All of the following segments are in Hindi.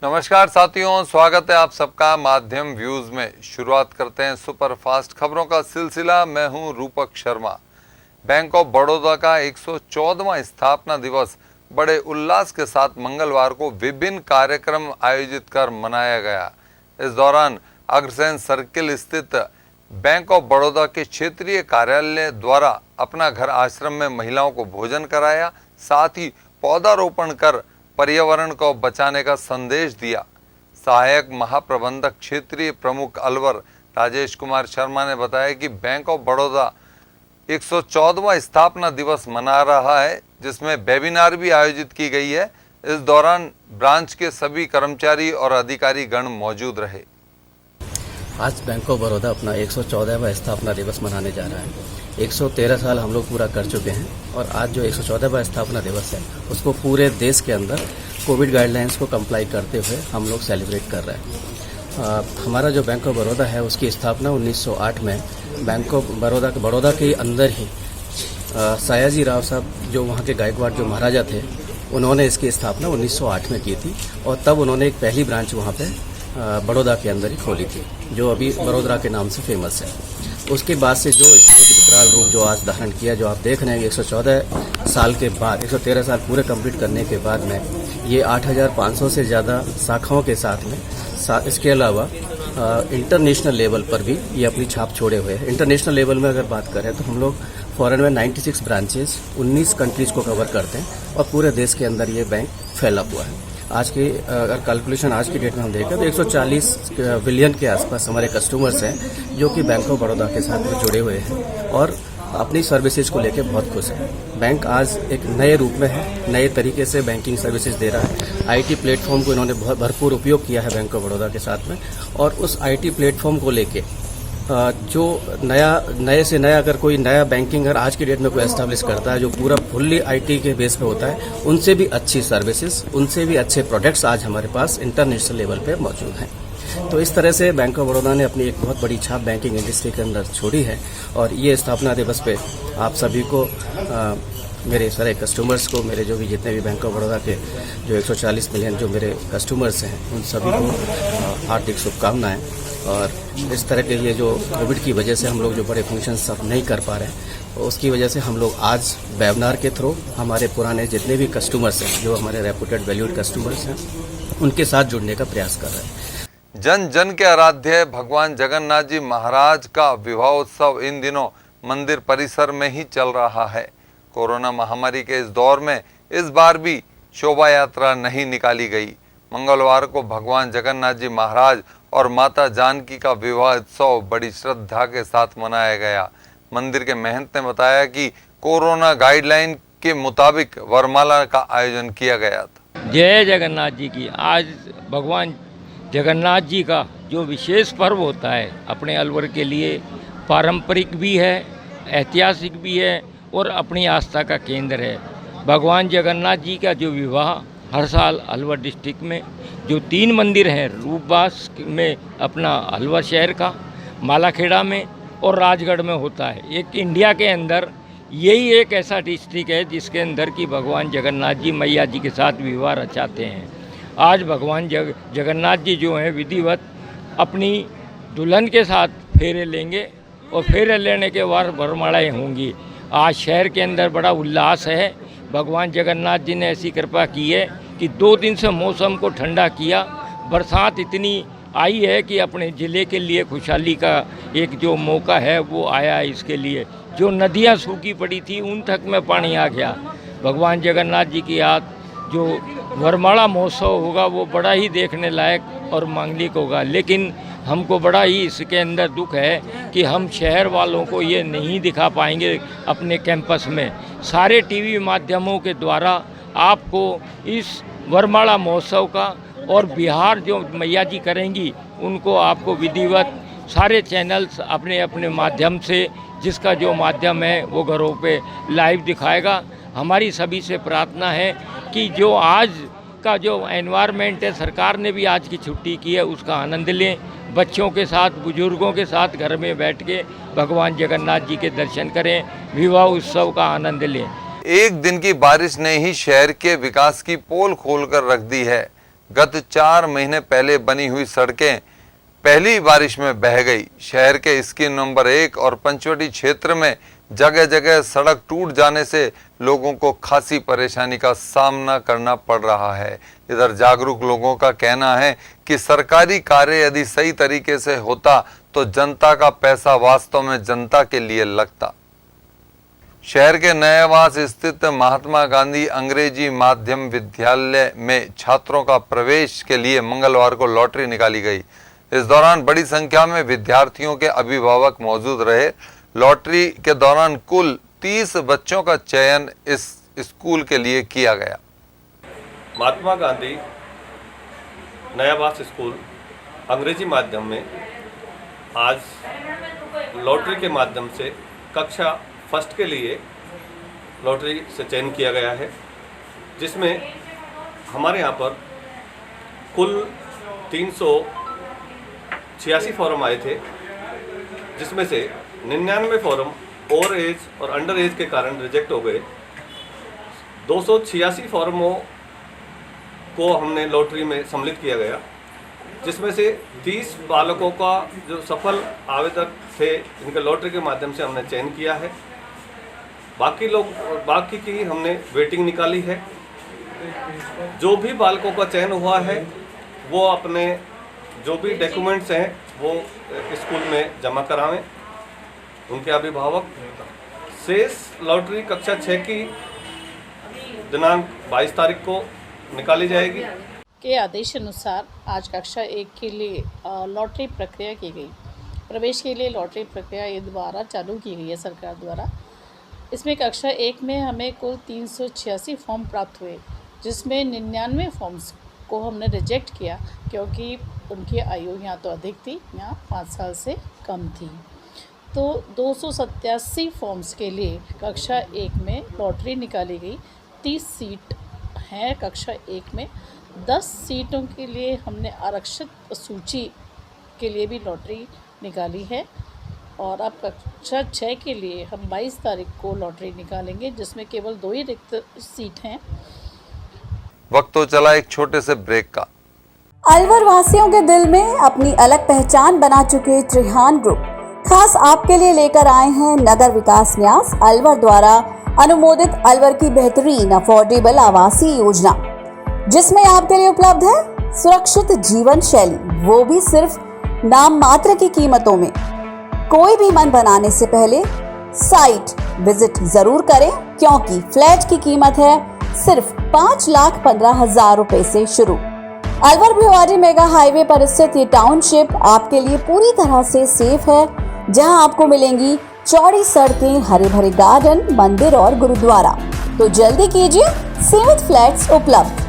नमस्कार साथियों, स्वागत है आप सबका माध्यम व्यूज में। शुरुआत करते हैं सुपरफास्ट खबरों का सिलसिला। मैं हूं रूपक शर्मा। बैंक ऑफ बड़ौदा का 114वां स्थापना दिवस बड़े उल्लास के साथ मंगलवार को विभिन्न कार्यक्रम आयोजित कर मनाया गया। इस दौरान अग्रसेन सर्किल स्थित बैंक ऑफ बड़ौदा के क्षेत्रीय कार्यालय द्वारा अपना घर आश्रम में महिलाओं को भोजन कराया, साथ ही पौधारोपण कर पर्यावरण को बचाने का संदेश दिया। सहायक महाप्रबंधक क्षेत्रीय प्रमुख अलवर राजेश कुमार शर्मा ने बताया कि बैंक ऑफ बड़ौदा 114वां स्थापना दिवस मना रहा है, जिसमें वेबिनार भी आयोजित की गई है। इस दौरान ब्रांच के सभी कर्मचारी और अधिकारी गण मौजूद रहे। आज बैंक ऑफ बड़ौदा अपना 114वां स्थापना दिवस मनाने जा रहा है। 113 साल हम लोग पूरा कर चुके हैं और आज जो 114वां स्थापना दिवस है उसको पूरे देश के अंदर कोविड गाइडलाइंस को कंप्लाई करते हुए हम लोग सेलिब्रेट कर रहे हैं। हमारा जो बैंक ऑफ बड़ौदा है उसकी स्थापना 1908 में बैंक ऑफ बड़ौदा के अंदर ही सयाजी राव साहब जो वहाँ के गायकवाड़ जो महाराजा थे उन्होंने इसकी स्थापना 1908 में की थी और तब उन्होंने एक पहली ब्रांच वहाँ पे बड़ौदा के अंदर ही खोली थी जो अभी बड़ौदा के नाम से फेमस है। उसके बाद से जो इसने विकराल रूप जो आज धारण किया, जो आप देख रहे हैं 114 साल के बाद 113 साल पूरे कंप्लीट करने के बाद में ये 8,500 से ज़्यादा शाखाओं के साथ में इसके अलावा इंटरनेशनल लेवल पर भी ये अपनी छाप छोड़े हुए हैं। इंटरनेशनल लेवल में अगर बात करें तो हम लोग फॉरेन में 96 ब्रांचेस 19 कंट्रीज को कवर करते हैं और पूरे देश के अंदर ये बैंक फैला हुआ है। आज की अगर कैलकुलेशन आज की डेट में हम देखें तो 140 बिलियन के आसपास हमारे कस्टमर्स हैं जो कि बैंक ऑफ बड़ौदा के साथ में जुड़े हुए हैं और अपनी सर्विसेज को लेकर बहुत खुश है। बैंक आज एक नए रूप में है, नए तरीके से बैंकिंग सर्विसेज दे रहा है। आईटी प्लेटफॉर्म को इन्होंने बहुत भरपूर उपयोग किया है बैंक ऑफ बड़ौदा के साथ में और उस आईटी प्लेटफॉर्म को लेके जो नए से नया अगर कोई नया बैंकिंग अगर आज की डेट में कोई एस्टैब्लिश करता है जो पूरा फुल्ली आईटी के बेस पे होता है, उनसे भी अच्छी सर्विसेज, उनसे भी अच्छे प्रोडक्ट्स आज हमारे पास इंटरनेशनल लेवल पे मौजूद हैं। तो इस तरह से बैंक ऑफ बड़ौदा ने अपनी एक बहुत बड़ी छाप बैंकिंग इंडस्ट्री के अंदर छोड़ी है और ये स्थापना दिवस पे आप सभी को मेरे सारे कस्टमर्स को, मेरे जो भी जितने भी बैंक ऑफ बड़ौदा के जो 140 मिलियन जो मेरे कस्टमर्स हैं उन सभी को हार्दिक शुभकामनाएं। और इस तरह के ये जो कोविड की वजह से हम लोग जो बड़े फंक्शंस सब नहीं कर पा रहे हैं तो उसकी वजह से हम लोग आज वेबिनार के थ्रू हमारे पुराने जितने भी कस्टमर्स हैं जो हमारे रेपुटेड वैल्यूड कस्टमर्स हैं उनके साथ जुड़ने का प्रयास कर रहे हैं। जन जन के आराध्य भगवान जगन्नाथ जी महाराज का विवाहोत्सव इन दिनों मंदिर परिसर में ही चल रहा है। कोरोना महामारी के इस दौर में इस बार भी शोभा यात्रा नहीं निकाली गई। मंगलवार को भगवान जगन्नाथ जी महाराज और माता जानकी का विवाह उत्सव बड़ी श्रद्धा के साथ मनाया गया। मंदिर के महंत ने बताया कि कोरोना गाइडलाइन के मुताबिक वरमाला का आयोजन किया गया था। जय जगन्नाथ जी की। आज भगवान जगन्नाथ जी का जो विशेष पर्व होता है अपने अलवर के लिए पारंपरिक भी है, ऐतिहासिक भी है और अपनी आस्था का केंद्र है। भगवान जगन्नाथ जी का जो विवाह हर साल अलवर डिस्ट्रिक्ट में जो 3 मंदिर हैं, रूपबास में अपना अलवर शहर का, मालाखेड़ा में और राजगढ़ में होता है। एक इंडिया के अंदर यही एक ऐसा डिस्ट्रिक्ट है जिसके अंदर की भगवान जगन्नाथ जी मैया जी के साथ विवाह रचाते हैं। आज भगवान जगन्नाथ जी जो हैं विधिवत अपनी दुल्हन के साथ फेरे लेंगे और फेरे लेने के बाद वरमालाएँ होंगी। आज शहर के अंदर बड़ा उल्लास है। भगवान जगन्नाथ जी ने ऐसी कृपा की है कि 2 दिन से मौसम को ठंडा किया, बरसात इतनी आई है कि अपने ज़िले के लिए खुशहाली का एक जो मौका है वो आया है। इसके लिए जो नदियां सूखी पड़ी थी उन तक में पानी आ गया। भगवान जगन्नाथ जी की याद जो वरमाला महोत्सव होगा वो बड़ा ही देखने लायक और मांगलिक होगा। लेकिन हमको बड़ा ही इसके अंदर दुख है कि हम शहर वालों को ये नहीं दिखा पाएंगे अपने कैंपस में। सारे टीवी माध्यमों के द्वारा आपको इस वरमाला महोत्सव का और बिहार जो मैया जी करेंगी उनको आपको विधिवत सारे चैनल्स अपने अपने माध्यम से, जिसका जो माध्यम है वो घरों पे लाइव दिखाएगा। हमारी सभी से प्रार्थना है कि जो आज का जो एनवायरनमेंट है, सरकार ने भी आज की छुट्टी की है, उसका आनंद लें। बच्चों के साथ, बुजुर्गों के साथ घर में बैठ के भगवान जगन्नाथ जी के दर्शन करें, विवाह उत्सव का आनंद लें। एक दिन की बारिश ने ही शहर के विकास की पोल खोलकर रख दी है। गत 4 महीने पहले बनी हुई सड़कें पहली बारिश में बह गई। शहर के स्कीम नंबर 1 और पंचवटी क्षेत्र में जगह जगह सड़क टूट जाने से लोगों को खासी परेशानी का सामना करना पड़ रहा है। इधर जागरूक लोगों का कहना है कि सरकारी कार्य यदि सही तरीके से होता तो जनता का पैसा वास्तव में जनता के लिए लगता। शहर के नयावास स्थित महात्मा गांधी अंग्रेजी माध्यम विद्यालय में छात्रों का प्रवेश के लिए मंगलवार को लॉटरी निकाली गई। इस दौरान बड़ी संख्या में विद्यार्थियों के अभिभावक मौजूद रहे। लॉटरी के दौरान कुल 30 बच्चों का चयन इस स्कूल के लिए किया गया। महात्मा गांधी नयावास स्कूल अंग्रेजी माध्यम में आज लॉटरी के माध्यम से कक्षा फर्स्ट के लिए लॉटरी से चयन किया गया है, जिसमें हमारे यहाँ पर कुल 386 फॉर्म आए थे, जिसमें से 99 फॉर्म ओवर एज और अंडर एज के कारण रिजेक्ट हो गए। 286 फॉर्मों को हमने लॉटरी में सम्मिलित किया गया, जिसमें से 30 बालकों का जो सफल आवेदक थे इनके लॉटरी के माध्यम से हमने चयन किया है। बाकी की हमने वेटिंग निकाली है। जो भी बालकों का चयन हुआ है वो अपने जो भी डॉक्यूमेंट्स हैं वो स्कूल में जमा करावें, उनके अभिभावक। शेष लॉटरी कक्षा 6 की दिनांक 22 तारीख को निकाली जाएगी। के आदेश अनुसार आज कक्षा 1 के लिए लॉटरी प्रक्रिया की गई। प्रवेश के लिए लॉटरी प्रक्रिया ये दोबारा चालू की गई है सरकार द्वारा। इसमें कक्षा 1 में हमें कुल 386 फॉर्म प्राप्त हुए, जिसमें 99 फॉर्म्स को हमने रिजेक्ट किया क्योंकि उनकी आयु यहाँ तो अधिक थी या 5 साल से कम थी। तो 287 फॉर्म्स के लिए कक्षा 1 में लॉटरी निकाली गई। 30 सीट हैं कक्षा 1 में। 10 सीटों के लिए हमने आरक्षित सूची के लिए भी लॉटरी निकाली है और अब कक्षा 6 के लिए हम 22 तारीख को लॉटरी निकालेंगे, जिसमें केवल 2 ही रिक्त सीट हैं। वक्त तो चला एक छोटे से ब्रेक का। अलवर वासियों के दिल में अपनी अलग पहचान बना चुके त्रिहान ग्रुप खास आपके लिए लेकर आए हैं नगर विकास न्यास अलवर द्वारा अनुमोदित अलवर की बेहतरीन अफोर्डेबल आवासीय योजना, जिसमें आपके लिए उपलब्ध है सुरक्षित जीवन शैली, वो भी सिर्फ नाम मात्र की कीमतों में। कोई भी मन बनाने से पहले साइट विजिट जरूर करें, क्योंकि फ्लैट की कीमत है सिर्फ 5,15,000 रुपए से शुरू। अलवर भिवाड़ी मेगा हाईवे पर स्थित ये टाउनशिप आपके लिए पूरी तरह से सेफ है, जहां आपको मिलेंगी चौड़ी सड़कें, हरे भरे गार्डन, मंदिर और गुरुद्वारा। तो जल्दी कीजिए, सीमित फ्लैट्स उपलब्ध।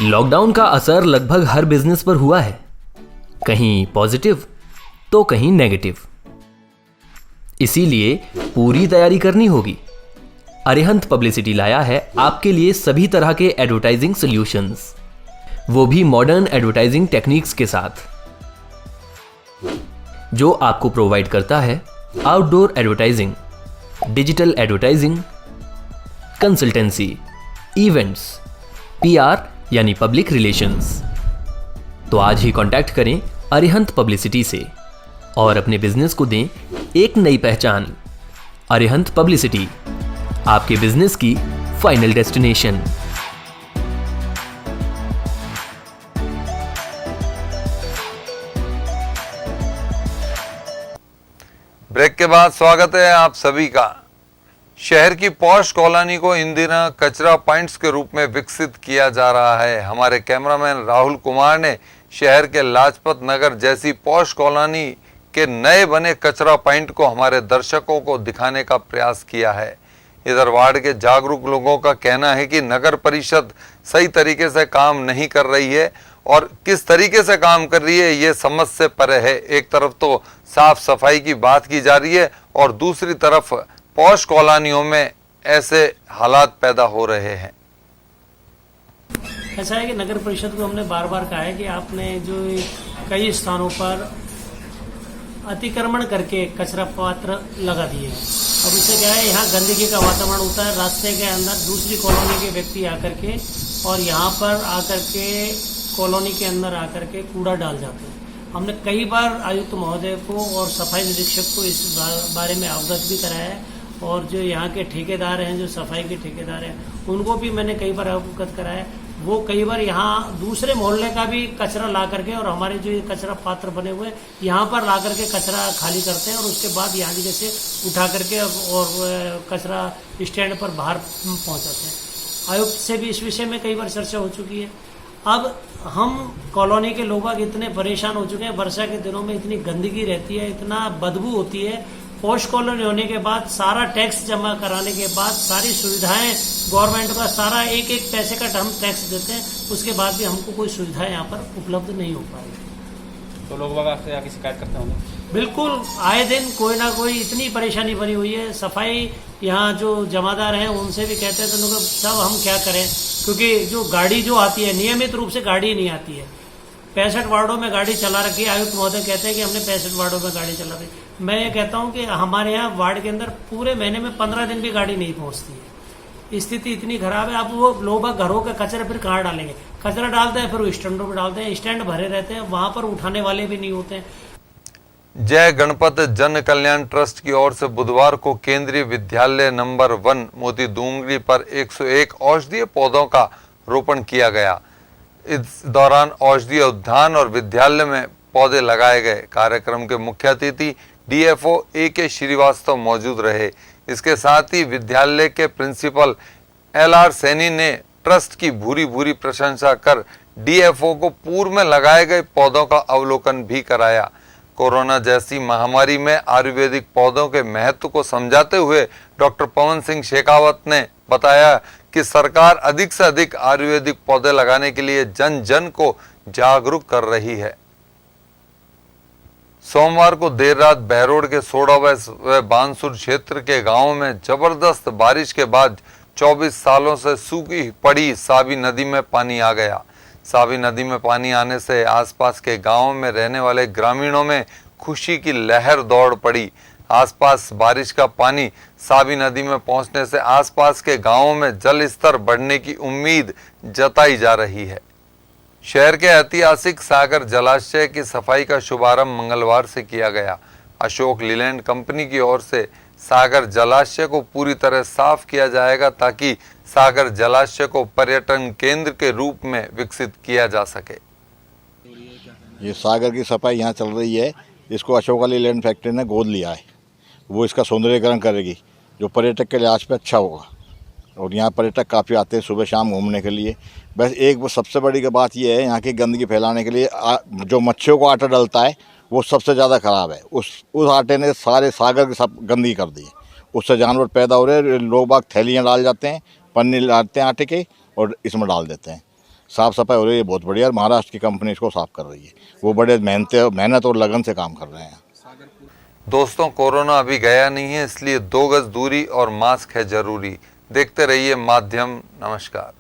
लॉकडाउन का असर लगभग हर बिजनेस पर हुआ है, कहीं पॉजिटिव तो कहीं नेगेटिव। इसीलिए पूरी तैयारी करनी होगी। अरिहंत पब्लिसिटी लाया है आपके लिए सभी तरह के एडवर्टाइजिंग सॉल्यूशंस, वो भी मॉडर्न एडवर्टाइजिंग टेक्निक्स के साथ, जो आपको प्रोवाइड करता है outdoor advertising, digital advertising, consultancy, events, PR यानी पब्लिक रिलेशंस। तो आज ही कांटेक्ट करें अरिहंत पब्लिसिटी से और अपने बिजनेस को दें एक नई पहचान। अरिहंत पब्लिसिटी, आपके बिजनेस की फाइनल डेस्टिनेशन। ब्रेक के बाद स्वागत है आप सभी का। शहर की पॉश कॉलोनी को इन दिनों कचरा पॉइंट्स के रूप में विकसित किया जा रहा है। हमारे कैमरामैन राहुल कुमार ने शहर के लाजपत नगर जैसी पॉश कॉलोनी के नए बने कचरा पॉइंट को हमारे दर्शकों को दिखाने का प्रयास किया है। इधर वार्ड के जागरूक लोगों का कहना है कि नगर परिषद सही तरीके से काम नहीं कर रही है और किस तरीके से काम कर रही है ये समझ से परे है। एक तरफ तो साफ सफाई की बात की जा रही है और दूसरी तरफ पॉश कॉलोनियों में ऐसे हालात पैदा हो रहे हैं। ऐसा है कि नगर परिषद को हमने बार बार कहा है कि आपने जो कई स्थानों पर अतिक्रमण करके कचरा पात्र लगा दिए हैं। अब इससे क्या है, यहाँ गंदगी का वातावरण होता है। रास्ते के अंदर दूसरी कॉलोनी के व्यक्ति आकर के और यहाँ पर आकर के कॉलोनी के अंदर आकर के कूड़ा डाल जाते हैं। हमने कई बार आयुक्त महोदय को और सफाई निरीक्षक को इस बारे में अवगत भी कराया है और जो यहाँ के ठेकेदार हैं, जो सफाई के ठेकेदार हैं, उनको भी मैंने कई बार अवगत कराया है। वो कई बार यहाँ दूसरे मोहल्ले का भी कचरा ला करके और हमारे जो ये कचरा पात्र बने हुए हैं यहाँ पर ला करके कचरा खाली करते हैं और उसके बाद यहाँ जैसे उठा करके और कचरा स्टैंड पर बाहर पहुँचाते हैं। आयुक्त से भी इस विषय में कई बार चर्चा हो चुकी है। अब हम कॉलोनी के लोग इतने परेशान हो चुके हैं, वर्षा के दिनों में इतनी गंदगी रहती है, इतना बदबू होती है। पॉश कॉलोनी होने के बाद सारा टैक्स जमा कराने के बाद सारी सुविधाएं गवर्नमेंट का सारा एक एक पैसे का हम टैक्स देते हैं, उसके बाद भी हमको कोई सुविधाएं यहाँ पर उपलब्ध नहीं हो पाई। तो लोग आपसे आके शिकायत करते होंगे? बिल्कुल, आए दिन कोई ना कोई इतनी परेशानी बनी हुई है। सफाई यहाँ जो जमादार हैं उनसे भी कहते हैं तो लोग सब हम क्या करें, क्योंकि जो गाड़ी जो आती है नियमित रूप से गाड़ी नहीं आती है। 65 वार्डों में गाड़ी चला रखी है। आयुक्त महोदय कहते हैं कि हमने 65 वार्डों में गाड़ी चला रखी। मैं ये कहता हूँ कि हमारे यहाँ वार्ड के अंदर पूरे महीने में 15 दिन भी गाड़ी नहीं पहुँचती है। स्थिति इतनी खराब है। अब वो लोग घरों के कचरे फिर कहाँ डालेंगे? कचरा डालते हैं फिर वो स्टैंडों पर डालते हैं, स्टैंड भरे रहते हैं, वहां पर उठाने वाले भी नहीं होते हैं। जय गणपत जन कल्याण ट्रस्ट की ओर से बुधवार को केंद्रीय विद्यालय नंबर 1 मोती डूंगरी पर 101 औषधीय पौधों का रोपण किया गया। इस दौरान औषधीय उद्यान और विद्यालय में पौधे लगाए गए। कार्यक्रम के मुख्य अतिथि डीएफओ ए.के. श्रीवास्तव मौजूद रहे। इसके साथ ही विद्यालय के प्रिंसिपल एल.आर. सैनी ने ट्रस्ट की भूरी भूरी प्रशंसा कर डीएफओ को पूर्व में लगाए गए पौधों का अवलोकन भी कराया। कोरोना जैसी महामारी में आयुर्वेदिक पौधों के महत्व को समझाते हुए डॉक्टर पवन सिंह शेखावत ने बताया कि सरकार अधिक से अधिक आयुर्वेदिक पौधे लगाने के लिए जन जन को जागरूक कर रही है। सोमवार को देर रात बहरोड के सोडा व बानसूर क्षेत्र के गांवों में जबरदस्त बारिश के बाद 24 सालों से सूखी पड़ी सावी नदी में पानी आ गया। सावी नदी में पानी आने से आसपास के गांवों में रहने वाले ग्रामीणों में खुशी की लहर दौड़ पड़ी। आसपास बारिश का पानी सावी नदी में पहुंचने से आसपास के गांवों में जल स्तर बढ़ने की उम्मीद जताई जा रही है। शहर के ऐतिहासिक सागर जलाशय की सफाई का शुभारंभ मंगलवार से किया गया। अशोक लीलैंड कंपनी की ओर से सागर जलाशय को पूरी तरह साफ किया जाएगा ताकि सागर जलाशय को पर्यटन केंद्र के रूप में विकसित किया जा सके। ये सागर की सफाई यहाँ चल रही है, इसको अशोक लीलैंड फैक्ट्री ने गोद लिया है। वो इसका सौंदर्यीकरण करेगी जो पर्यटक के लिहाज पे अच्छा होगा और यहाँ पर्यटक काफ़ी आते हैं सुबह शाम घूमने के लिए। बस एक वो सबसे बड़ी बात ये है, यहाँ की गंदगी फैलाने के लिए जो मच्छियों को आटा डलता है वो सबसे ज़्यादा ख़राब है। उस आटे ने सारे सागर की सब गंदगी कर दी है। उससे जानवर पैदा हो रहे हैं। लोग बाग थैलियाँ डाल जाते हैं, पन्नी डालते हैं आटे के और इसमें डाल देते हैं। साफ़ सफाई हो रही है बहुत बढ़िया। महाराष्ट्र की कंपनी इसको साफ़ कर रही है। वो बड़े मेहनत और लगन से काम कर रहे हैं। दोस्तों, कोरोना अभी गया नहीं है, इसलिए 2 गज दूरी और मास्क है जरूरी। देखते रहिए माध्यम। नमस्कार।